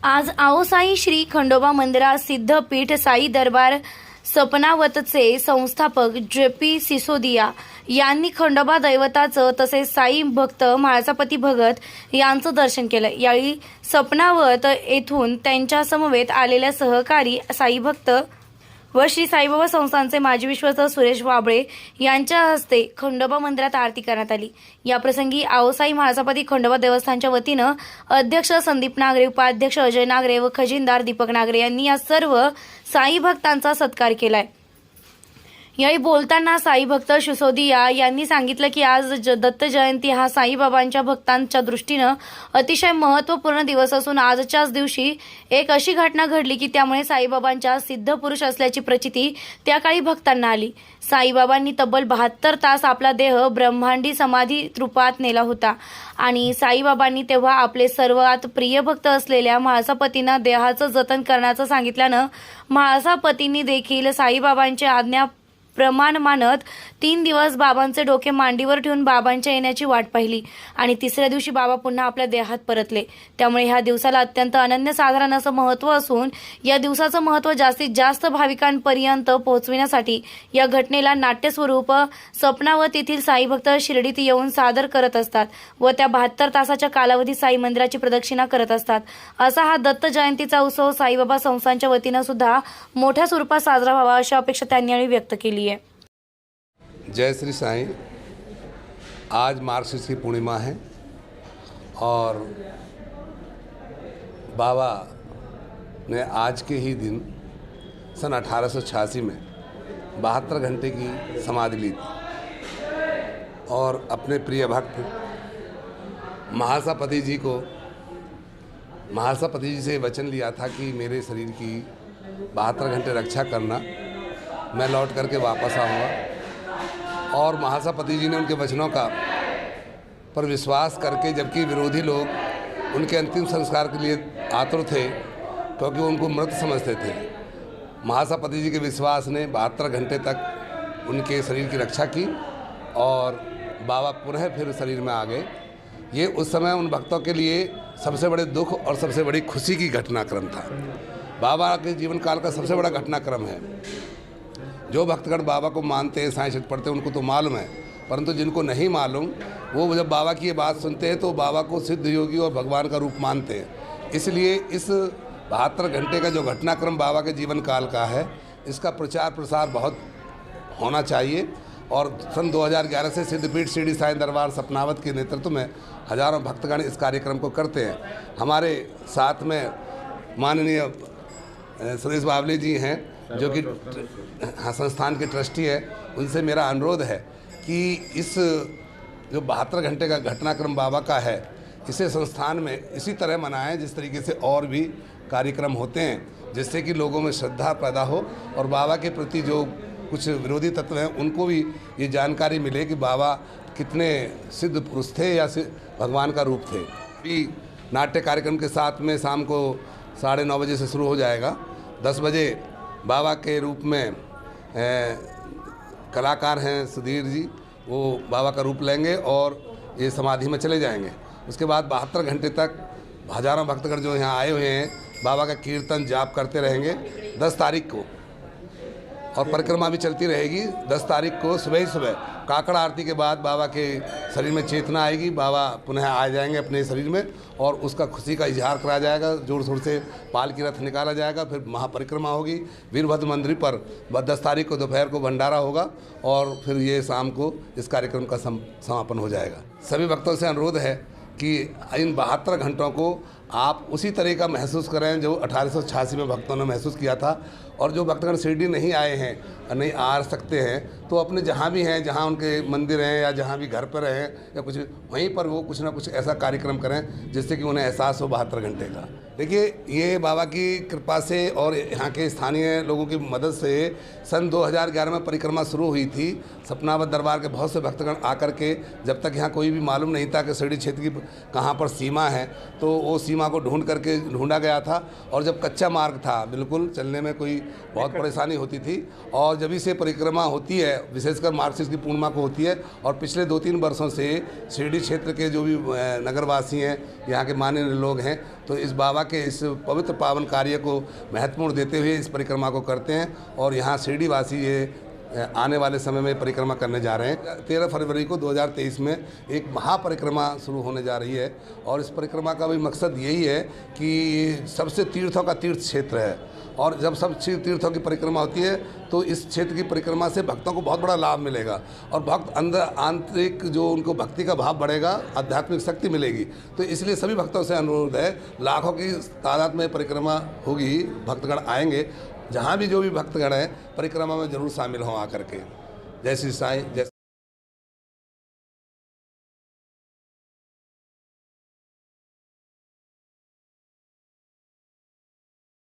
आज आओसाई श्री खंडोबा मंदिरात सिद्धपीठ साई दरबार सपनावतचे संस्थापक जे.पी. सिसोदिया यांनी खंडोबा दैवताचं तसेच साई भक्त म्हाळसापती भगत यांचं दर्शन केलं। यावेळी सपनावत येथून त्यांच्या समवेत आलेल्या सहकारी साई भक्त व श्री साईबाबा संस्थानचे माजी विश्वस्त सुरेश वाबळे यांच्या हस्ते खंडोबा मंदिरात आरती करण्यात आली। याप्रसंगी आओसाई म्हाळसापती खंडोबा देवस्थानच्या वतीनं अध्यक्ष संदीप नागरे, उपाध्यक्ष अजय नागरे व खजिनदार दीपक नागरे यांनी या सर्व साई भक्तांचा सत्कार केलाय। यावेळी बोलताना साई भक्त सिसोदिया यांनी सांगितलं की आज दत्त जयंती हा साईबाबांच्या भक्तांच्या दृष्टीनं अतिशय महत्त्वपूर्ण दिवस असून आजच्याच दिवशी एक अशी घटना घडली की त्यामुळे साईबाबांच्या सिद्ध पुरुष असल्याची प्रचिती त्या काळी भक्तांना आली। साईबाबांनी तब्बल 72 तास आपला देह ब्रह्मांडी समाधी रूपात नेला होता आणि साईबाबांनी तेव्हा आपले सर्वात प्रिय भक्त असलेल्या म्हाळसापतींना देहाचं जतन करण्याचं सांगितल्यानं म्हाळसापतींनी देखील साईबाबांची आज्ञा प्रमाण मानत 3 दिवस बाबांचे डोके मांडीवर ठेवून बाबांच्या येण्याची वाट पाहिली आणि तिसऱ्या दिवशी बाबा पुन्हा आपल्या देहात परतले। त्यामुळे ह्या दिवसाला अत्यंत अनन्यसाधारण असं महत्त्व असून या दिवसाचं महत्त्व जास्तीत जास्त भाविकांपर्यंत पोहोचविण्यासाठी या घटनेला नाट्य स्वरूप सपनावत येथील साई भक्त शिर्डीत येऊन सादर करत असतात व त्या 72 तासाच्या कालावधीत साई मंदिराची प्रदक्षिणा करत असतात। असा हा दत्त जयंतीचा उत्सव साईबाबा संस्थानच्या वतीनं सुद्धा मोठ्या स्वरूपात साजरा व्हावा अशी अपेक्षा त्यांनी यावेळी व्यक्त केली। जय श्री साईं। आज मार्गशीर्ष की पूर्णिमा है और बाबा ने आज के ही दिन सन 1886 में 72 घंटे की समाधि ली थी और अपने प्रिय भक्त म्हाळसापती जी से वचन लिया था कि मेरे शरीर की 72 घंटे रक्षा करना, मैं लौट करके वापस आऊँगा। और म्हाळसापती जी ने उनके वचनों का पर विश्वास करके, जबकि विरोधी लोग उनके अंतिम संस्कार के लिए आतुर थे क्योंकि वो उनको मृत समझते थे, म्हाळसापती जी के विश्वास ने 72 घंटे तक उनके शरीर की रक्षा की और बाबा पुनः फिर शरीर में आ गए। ये उस समय उन भक्तों के लिए सबसे बड़े दुख और सबसे बड़ी खुशी की घटनाक्रम था। बाबा के जीवन काल का सबसे बड़ा घटनाक्रम है। जो भक्तगण बाबा को मानते हैं, साईं शक्त पढ़ते हैं, उनको तो मालूम है, परंतु जिनको नहीं मालूम वो जब बाबा की ये बात सुनते हैं तो बाबा को सिद्ध योगी और भगवान का रूप मानते हैं। इसलिए इस 72 घंटे का जो घटनाक्रम बाबा के जीवन काल का है, इसका प्रचार प्रसार बहुत होना चाहिए। और सन 2011 से सिद्धपीठ शिरडी साई दरबार सपनावत के नेतृत्व में हजारों भक्तगण इस कार्यक्रम को करते हैं। हमारे साथ में माननीय सुरेश वाबले जी हैं जो कि संस्थान के ट्रस्टी है। उनसे मेरा अनुरोध है कि इस जो 72 घंटे का घटनाक्रम बाबा का है, इसे संस्थान में इसी तरह मनाएं जिस तरीके से और भी कार्यक्रम होते हैं, जिससे कि लोगों में श्रद्धा पैदा हो और बाबा के प्रति जो कुछ विरोधी तत्व हैं उनको भी ये जानकारी मिले कि बाबा कितने सिद्ध पुरुष थे या भगवान का रूप थे। भी नाट्य कार्यक्रम के साथ में शाम को 9:30 बजे से शुरू हो जाएगा। 10 बजे बाबा के रूप में कलाकार हैं सुधीर जी, वो बाबा का रूप लेंगे और ये समाधि में चले जाएंगे। उसके बाद 72 घंटे तक हजारों भक्तगण जो यहाँ आए हुए हैं बाबा का कीर्तन जाप करते रहेंगे। 10 तारीख को और परिक्रमा भी चलती रहेगी। 10 तारीख को सुबह ही सुबह काकड़ आरती के बाद बाबा के शरीर में चेतना आएगी, बाबा पुनः आ जाएंगे अपने शरीर में और उसका खुशी का इजहार कराया जाएगा। जोर शोर से पालकी रथ निकाला जाएगा, फिर महापरिक्रमा होगी। वीरभद्र मंदिर पर 10 तारीख को दोपहर को भंडारा होगा और फिर ये शाम को इस कार्यक्रम का समापन हो जाएगा। सभी भक्तों से अनुरोध है कि इन 72 घंटों को आप उसी तरह का महसूस करें जो 1886 में भक्तों ने महसूस किया था। और जो भक्तगण शिरडी नहीं आए हैं और नहीं आ सकते हैं तो अपने जहाँ भी हैं, जहाँ उनके मंदिर हैं या जहाँ भी घर पर रहें या कुछ वहीं पर वो कुछ ना कुछ ऐसा कार्यक्रम करें जिससे कि उन्हें एहसास हो 72 घंटे का। देखिए, ये बाबा की कृपा से और यहाँ के स्थानीय लोगों की मदद से सन 2011 में परिक्रमा शुरू हुई थी। सपनावत दरबार के बहुत से भक्तगण आकर के, जब तक यहाँ कोई भी मालूम नहीं था कि शिरडी क्षेत्र की कहाँ पर सीमा है, तो वो सीमा को ढूंढा गया था। और जब कच्चा मार्ग था, बिल्कुल चलने में कोई बहुत परेशानी होती थी, और जब से परिक्रमा होती है, विशेषकर मार्गशीर्ष की पूर्णिमा को होती है, और पिछले 2-3 वर्षों से शिरडी क्षेत्र के जो भी नगरवासी हैं, यहाँ के माननीय लोग हैं, तो इस बाबा के इस पवित्र पावन कार्य को महत्वपूर्ण देते हुए इस परिक्रमा को करते हैं और यहाँ शिरडी वासी ये आने वाले समय में परिक्रमा करने जा रहे हैं। 13 फरवरी को 2023 में एक महापरिक्रमा शुरू होने जा रही है और इस परिक्रमा का भी मकसद यही है कि ये सबसे तीर्थों का तीर्थ क्षेत्र है और जब सब तीर्थों की परिक्रमा होती है तो इस क्षेत्र की परिक्रमा से भक्तों को बहुत बड़ा लाभ मिलेगा और भक्त अंदर आंतरिक जो उनको भक्ति का भाव बढ़ेगा, आध्यात्मिक शक्ति मिलेगी। तो इसलिए सभी भक्तों से अनुरोध है, लाखों की तादाद में परिक्रमा होगी, भक्तगण आएंगे, जहाँ भी जो भी भक्तगण हैं परिक्रमा में जरूर शामिल हों आकर के। जय श्री साईं। जय